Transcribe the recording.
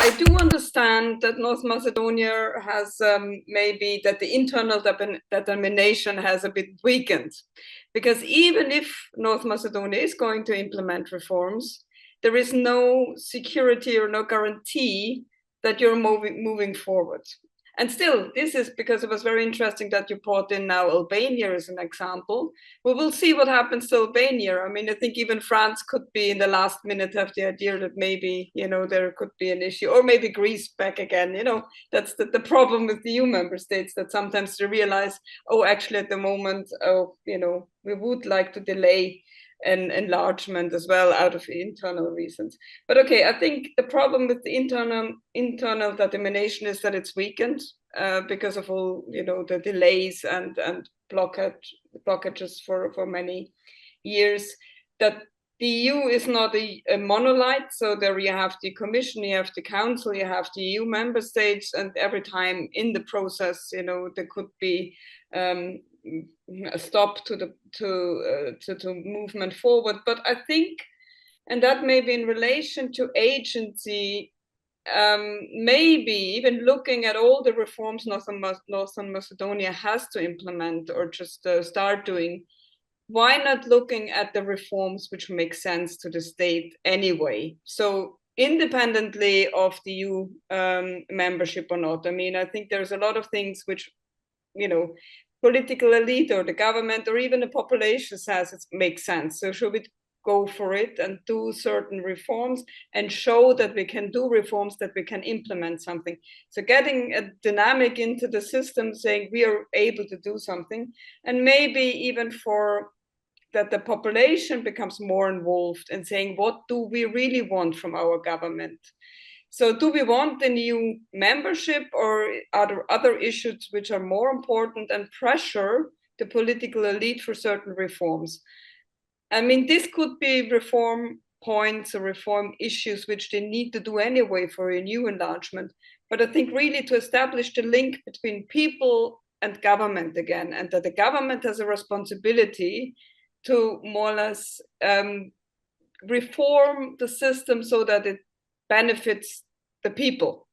I do understand that North Macedonia has maybe that the internal determination has a bit weakened, because even if North Macedonia is going to implement reforms, there is no security or no guarantee that you're moving forward. And still, this is because it was very interesting that you brought in now Albania as an example. We will see what happens to Albania. I mean, I think even France could be in the last minute have the idea that maybe, there could be an issue, or maybe Greece back again. That's the problem with the EU member states, that sometimes they realize, oh, actually at the moment, we would like to delay an enlargement as well out of internal reasons. But okay, I think the problem with the internal determination is that it's weakened because of all the delays and blockages for many years. That the EU is not a monolith, so there you have the Commission, you have the Council, you have the EU member states, and every time in the process, there could be a stop to movement forward. But I think, and that may be in relation to agency, maybe even looking at all the reforms Northern Macedonia has to implement or just start doing, why not looking at the reforms which make sense to the state anyway? So independently of the EU membership or not. I mean, I think there's a lot of things which, political elite or the government or even the population says it makes sense. So should we go for it and do certain reforms and show that we can do reforms, that we can implement something? So getting a dynamic into the system, saying we are able to do something, and maybe even for that the population becomes more involved in saying, what do we really want from our government? So do we want the new membership, or are there other issues which are more important and pressure the political elite for certain reforms? I mean, this could be reform points or reform issues which they need to do anyway for a new enlargement. But I think really to establish the link between people and government again, and that the government has a responsibility to more or less reform the system so that it benefits the people.